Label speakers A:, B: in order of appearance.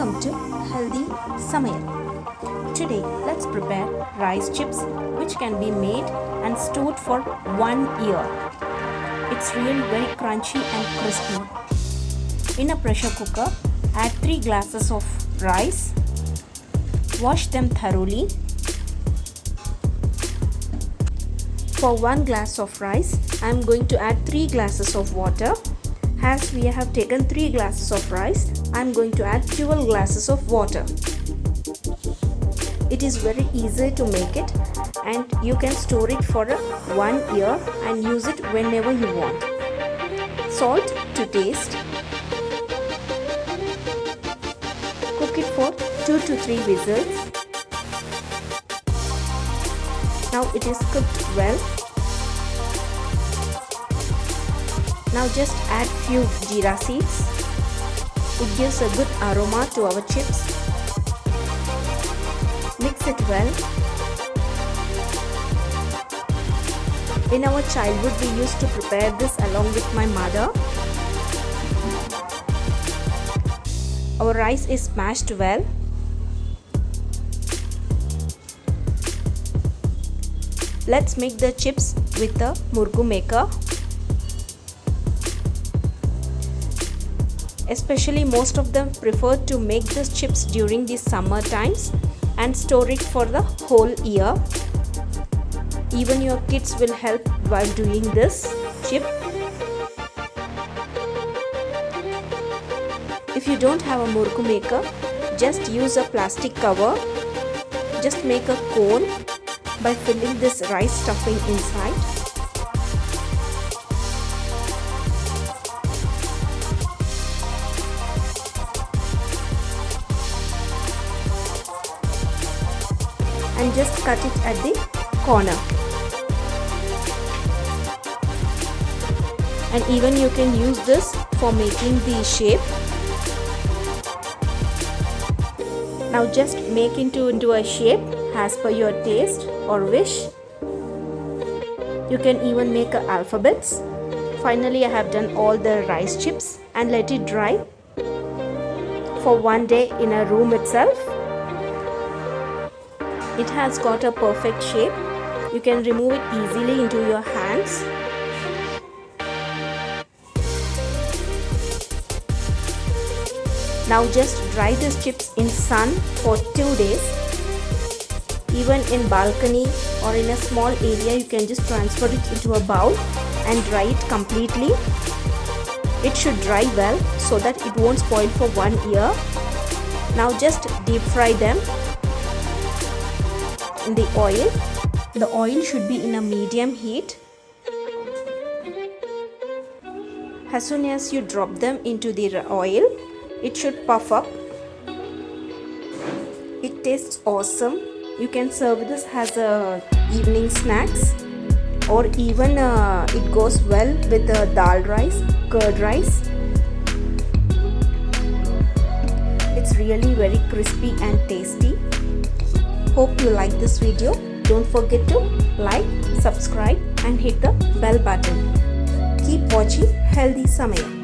A: Welcome to Healthy Samayal. Today let's prepare rice chips which can be made and stored for 1 year. It's really very crunchy and crispy. In a pressure cooker, add 3 glasses of rice. Wash them thoroughly. For 1 glass of rice, I am going to add 3 glasses of water. As we have taken 3 glasses of rice, I am going to add 12 glasses of water. It is very easy to make it and you can store it for 1 year and use it whenever you want. Salt to taste. Cook it for 2 to 3 whistles. Now it is cooked well. Now just add few jeera seeds. It gives a good aroma to our chips. Mix it well. In our childhood we used to prepare this along with my mother. Our rice is mashed well. Let's make the chips with the murruku maker. Especially most of them prefer to make these chips during the summer times and store it for the whole year. Even your kids will help while doing this chip. If you don't have a murruku maker, just use a plastic cover. Just make a cone by filling this rice stuffing inside. And just cut it at the corner. And even you can use this for making the shape. Now just make into a shape as per your taste or wish. You can even make alphabets. Finally, I have done all the rice chips and let it dry for 1 day in a room itself. It has got a perfect shape. You can remove it easily into your hands. Now just dry these chips in sun for 2 days. Even in balcony or in a small area, you can just transfer it into a bowl and dry it completely. It should dry well so that it won't spoil for 1 year. Now just deep fry them in the oil. The oil should be in a medium heat. As soon as you drop them into the oil, it should puff up. It tastes awesome. You can serve this as a evening snacks, or even it goes well with dal rice, curd rice. It's really very crispy and tasty. Hope you like this video. Don't forget to like, subscribe and hit the bell button. Keep watching Healthy Samayal.